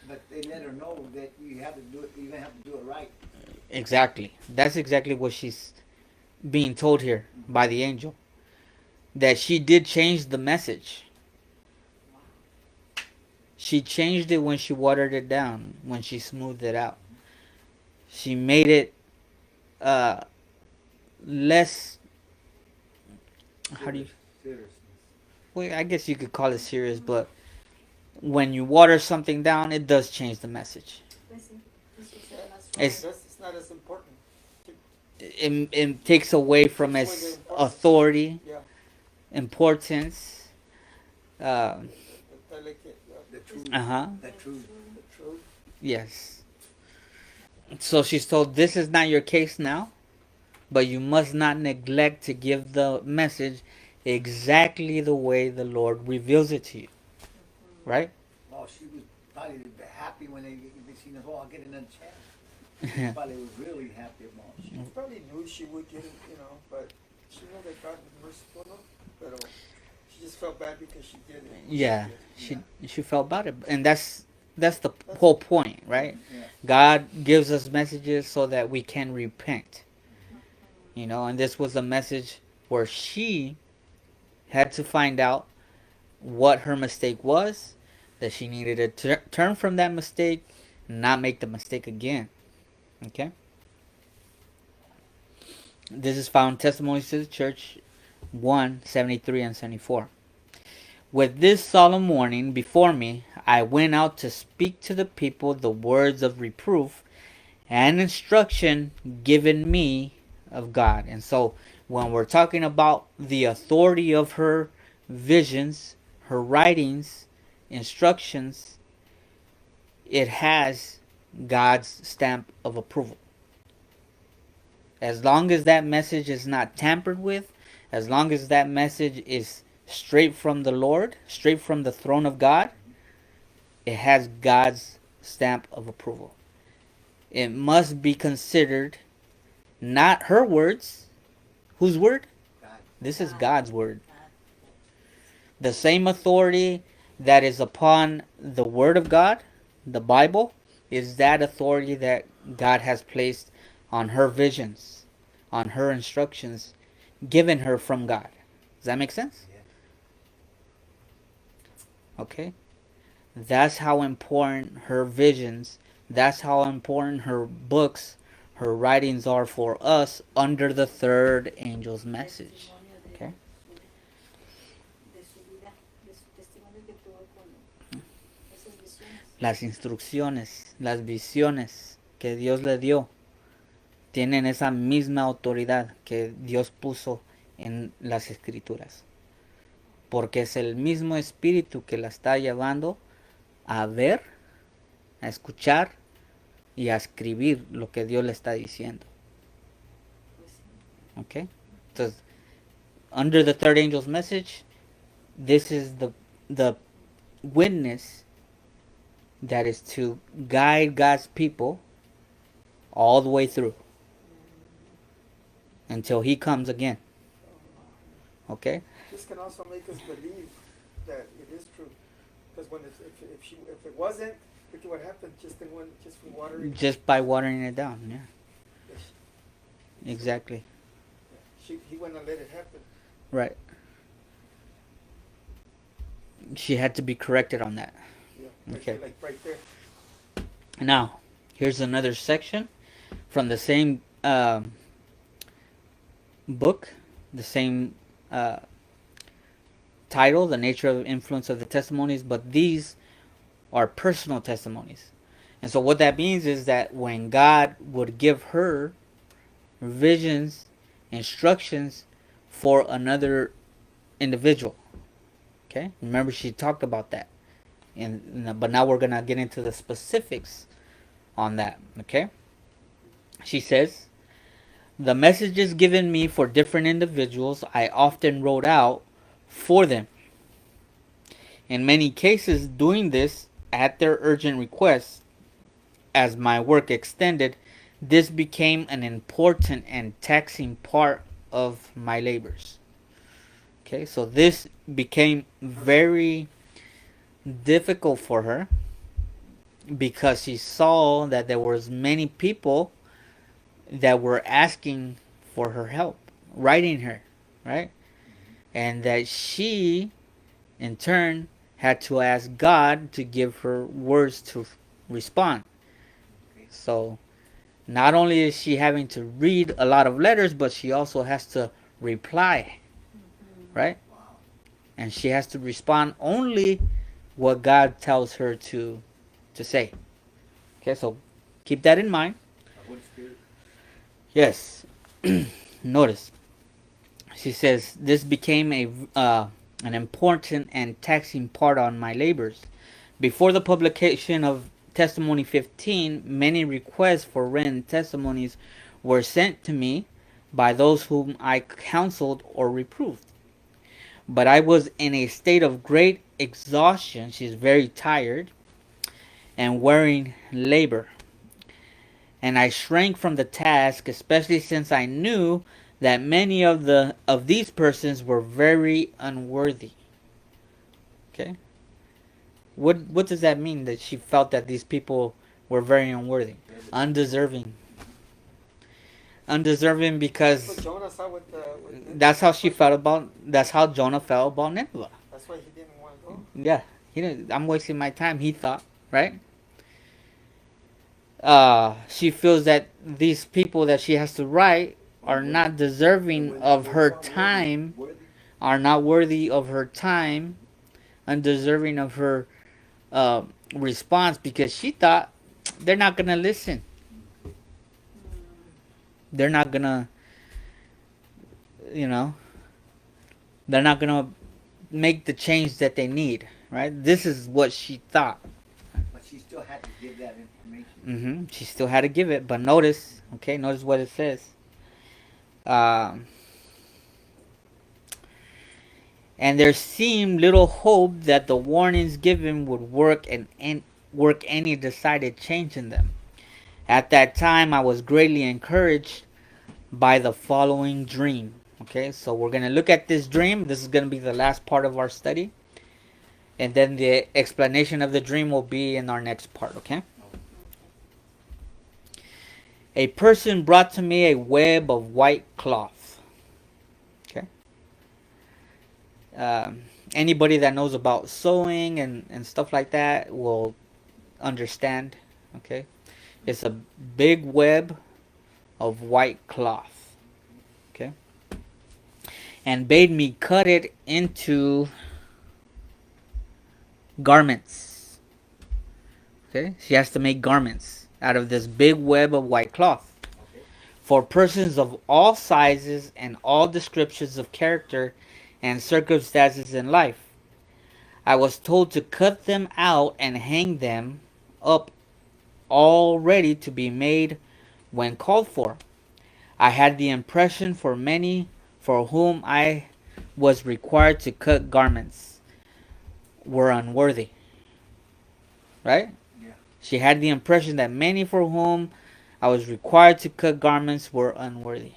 But they let her know that you have to do it. You have to do it right.
Exactly. That's exactly what she's being told here by the angel. That she did change the message. She changed it when she watered it down, when she smoothed it out. She made it less. How do you?
Seriousness.
Well, I guess you could call it serious, but when you water something down, it does change the message.
It's not as important.
It takes away from its authority,
Yeah.
importance.
The delicate,
The truth.
Uh-huh.
The truth.
the truth.
Yes. So she's told, this is not your case now, but you must not neglect to give the message exactly the way the Lord reveals it to you. Right?
Oh, she was probably happy when they seen us all get another chance. She probably was really happy about it.
She probably knew she would get it, but she knew that God was merciful enough, but she just felt bad because she did it.
Yeah. She felt about it. And that's the whole point, right?
Yeah.
God gives us messages so that we can repent. And this was a message where she had to find out what her mistake was, that she needed to turn from that mistake and not make the mistake again. Okay? This is found in Testimonies to the Church 1:73 and 74. With this solemn warning before me, I went out to speak to the people the words of reproof and instruction given me of God. And so when we're talking about the authority of her visions, her writings, instructions, it has God's stamp of approval. As long as that message is not tampered with, as long as that message is straight from the Lord, straight from the throne of God, it has God's stamp of approval. It must be considered not her words. Whose word?
God.
This is God's word. The same authority that is upon the word of God, the Bible, is that authority that God has placed on her visions, on her instructions given her from God. Does that make sense?
Yeah.
Okay? That's how important her visions, that's how important her books, her writings are for us under the third angel's message. Okay?
De su vida, de su testimonio que tuvo con esas visiones.
Las instrucciones, las visiones que Dios le dio tienen esa misma autoridad que Dios puso en las escrituras. Porque es el mismo espíritu que la está llevando a ver, a escuchar y a escribir lo que Dios le está diciendo.
Pues sí.
Okay? Entonces, under the third angel's message, this is the witness that is to guide God's people all the way through until he comes again. Okay?
This can also make us believe that it is true. Because when if it wasn't, look at what happened just from watering.
Just by watering it down, yeah.
Yes.
Exactly.
He went and let it happen.
Right. She had to be corrected on that.
Yeah.
Okay.
Like right there.
Now, here's another section from the same book, the same title, The Nature of Influence of the Testimonies, but these are personal testimonies. And so what that means is that when God would give her visions, instructions for another individual. Okay? Remember she talked about that. But now we're going to get into the specifics on that. Okay? She says, the messages given me for different individuals I often wrote out for them. In many cases, doing this at their urgent request, as my work extended, this became an important and taxing part of my labors. Okay, so this became very difficult for her because she saw that there was many people that were asking for her help, writing her, right? And that she, in turn, had to ask God to give her words to respond. So, not only is she having to read a lot of letters, but she also has to reply, right?
Wow.
And she has to respond only what God tells her to say. Okay, so keep that in mind.
The Holy Spirit.
Yes. Notice. She says, this became an important and taxing part on my labors. Before the publication of Testimony 15, many requests for written testimonies were sent to me by those whom I counseled or reproved. But I was in a state of great exhaustion. She's very tired and wearing labor. And I shrank from the task, especially since I knew that many of these persons were very unworthy. Okay? What does that mean, that she felt that these people were very unworthy, undeserving? undeserving
That's what
because
Jonah saw with Nineveh.
that's how she felt about. That's how Jonah felt about Nineveh.
That's why he didn't want to go.
Yeah, he didn't. I'm wasting my time. He thought, right? She feels that these people that she has to write are not deserving of her time, are not worthy of her time, undeserving of her uh, response because she thought they're not gonna listen. They're not gonna, you know, they're not gonna make the change that they need. Right? This is what she thought.
But she still had to give that information.
She still had to give it, but notice, okay, notice what it says. Um, and there seemed little hope that the warnings given would work and work any decided change in them. At that time, I was greatly encouraged by the following dream. Okay, so we're going to look at this dream. This is going to be the last part of our study. And then the explanation of the dream will be in our next part, okay? A person brought to me a web of white cloth. Okay. Anybody that knows about sewing and stuff like that will understand. Okay. It's a big web of white cloth. Okay. And bade me cut it into garments. Okay. She has to make garments out of this big web of white cloth.
Okay.
For persons of all sizes and all descriptions of character and circumstances in life. I was told to cut them out and hang them up all ready to be made when called for. I had the impression for many for whom I was required to cut garments were unworthy. Right?
Yeah.
She had the impression that many for whom I was required to cut garments were unworthy.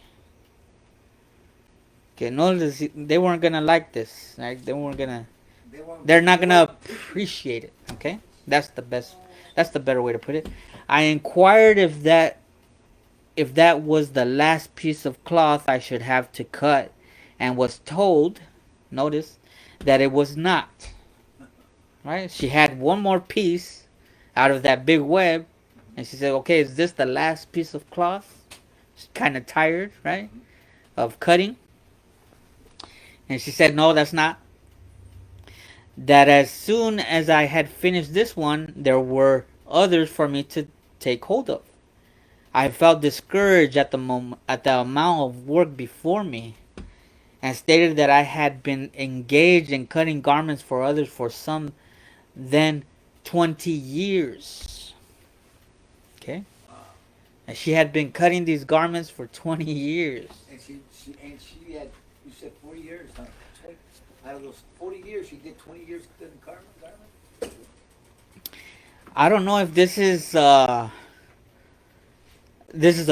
Okay, notice they weren't gonna like this. Right? They're not gonna appreciate it. Okay, that's the best. That's the better way to put it. I inquired if that was the last piece of cloth I should have to cut, and was told, notice, that it was not. Right? She had one more piece out of that big web, and she said, "Okay, is this the last piece of cloth?" She's kind of tired, right, of cutting. And she said, "No, that's not. That as soon as I had finished this one, there were others for me to take hold of. I felt discouraged at the amount of work before me, and stated that I had been engaged in cutting garments for others for some then 20 years. Okay, and she had been cutting these garments for 20 years.
And she had, you said 40 years, huh? 20, out of those 40 years, she did 20 years cutting garment.
I don't know if this is a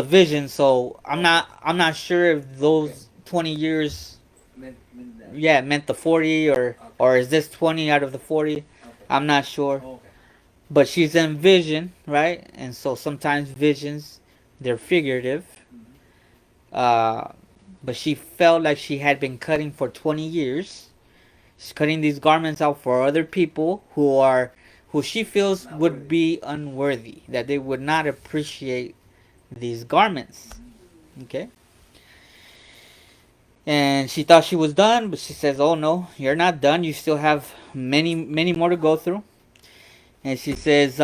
vision, so I'm not sure if those 20 years
Meant that.
meant the 40 or is this 20 out of the 40?
Okay.
I'm not sure.
Okay.
But she's in vision, right? And so sometimes visions, they're figurative.
Mm-hmm.
But she felt like she had been cutting for 20 years. She's cutting these garments out for other people who she feels
Not
would
worthy.
be unworthy, that they would not appreciate these garments. Okay? And she thought she was done, but she says, "Oh no, you're not done. You still have many, many more to go through." And she says,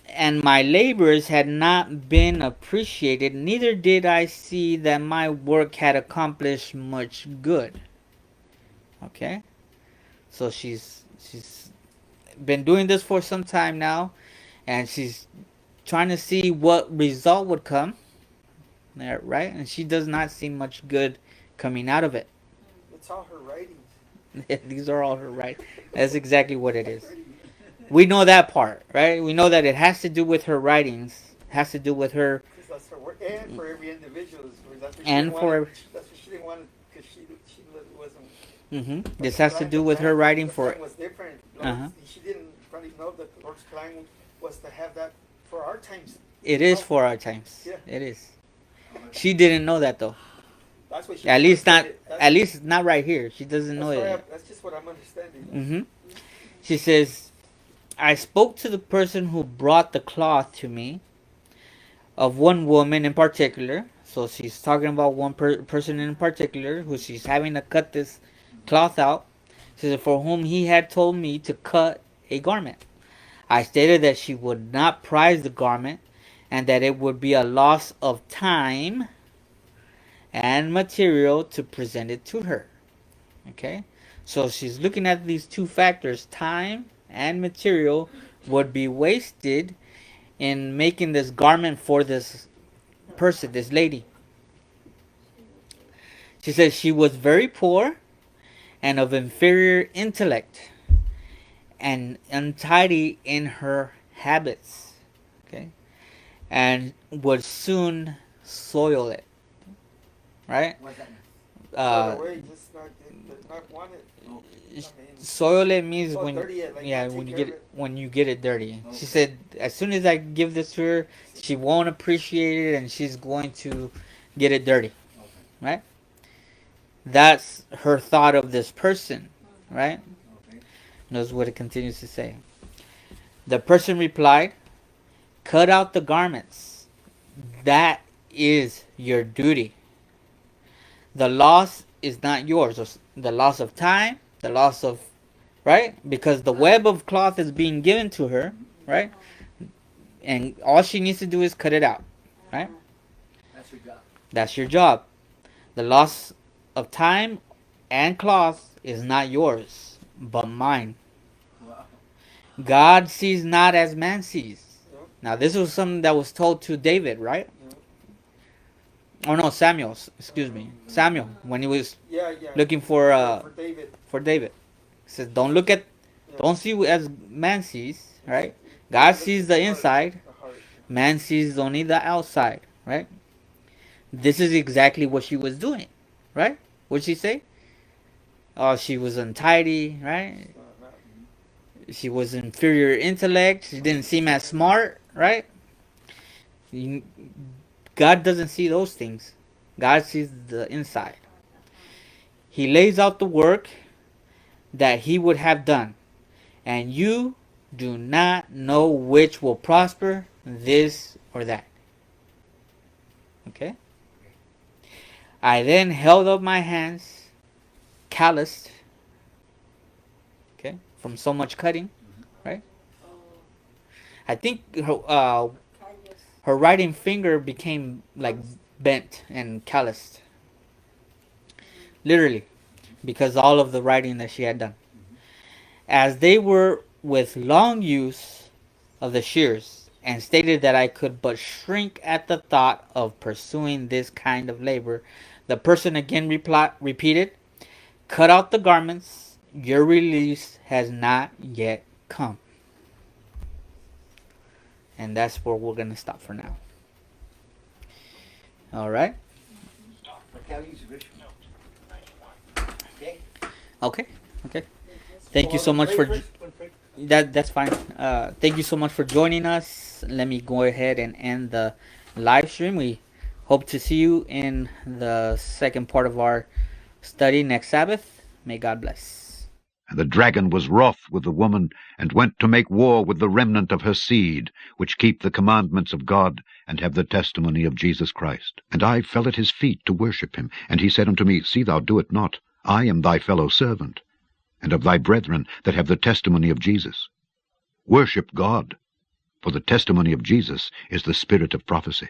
and my labors had not been appreciated, neither did I see that my work had accomplished much good. Okay? So she's been doing this for some time now, and she's trying to see what result would come. Right? And she does not see much good coming out of it.
It's all her writings.
These are all her right. That's exactly what it is. We know that part, right? We know that it has to do with her writings. It has to do with her.
Because that's her work. And for every individual. That's what
And for.
That's what she didn't want because she wasn't.
This has to do with her writing
the
for.
plan was different.
Uh-huh.
She didn't probably know that the Lord's plan was to have that for our times.
It is
Oh,
for our times.
Yeah.
It is. She didn't know that though.
That's what she
At least not.
understood it. That's-
At least not right here. She doesn't know it.
That's just what I'm understanding.
Mm-hmm. She says, I spoke to the person who brought the cloth to me, of one woman in particular. So she's talking about one person in particular who she's having to cut this cloth out. She said, for whom he had told me to cut a garment. I stated that she would not prize the garment and that it would be a loss of time and material to present it to her. Okay? So she's looking at these two factors. Time and material would be wasted in making this garment for this person, this lady. She says she was very poor and of inferior intellect and untidy in her habits. Okay? And would soon soil it. Right?
What's that mean?
By the way, just not want it. I mean,
Soil it means
oh,
when
dirty it, like,
yeah
take
when you
care
get
of
it when you get it dirty.
Okay.
She said as soon as I give this to her, she won't appreciate it and she's going to get it dirty.
Okay.
Right? That's her thought of this person. Right?
Okay.
Notice what it continues to say. The person replied, cut out the garments. That is your duty. The loss is not yours. The loss of time, the loss of, right? Because the web of cloth is being given to her, right? And all she needs to do is cut it out, right?
That's your job.
That's your job. The loss of time and cloth is not yours, but mine.
Wow.
God sees not as man sees.
Yep.
Now, this was something that was told to David, right?
Yep.
Oh no, Samuel. Excuse me, Samuel. When he was
Yeah.
looking
For David.
for David, he says, "Don't look at,
Yeah.
don't see as man sees, right? God sees the inside.
The heart.
Man sees only the outside, right? This is exactly what she was doing, right? What'd she say? Oh, she was untidy, right? She was inferior intellect. She didn't seem as smart, right? God doesn't see those things. God sees the inside. He lays out the work that he would have done. And you do not know which will prosper, this or that. Okay? I then held up my hands, calloused, okay, from so much cutting, right? I think her writing finger became like bent and calloused. Literally. Because all of the writing that she had done. As they were with long use of the shears, and stated that I could but shrink at the thought of pursuing this kind of labor, the person again repeated, cut out the garments, your release has not yet come. And that's where we're going to stop for now. Alright?
Okay, I'll use the ritual. Okay?
Okay. Okay. Thank you so much for... That's fine. Thank you so much for joining us. Let me go ahead and end the live stream. We hope to see you in the second part of our study next Sabbath. May God bless.
And the dragon was wroth with the woman, and went to make war with the remnant of her seed, which keep the commandments of God, and have the testimony of Jesus Christ. And I fell at his feet to worship him. And he said unto me, See thou do it not. I am thy fellow servant, and of thy brethren that have the testimony of Jesus. Worship God, for the testimony of Jesus is the spirit of prophecy.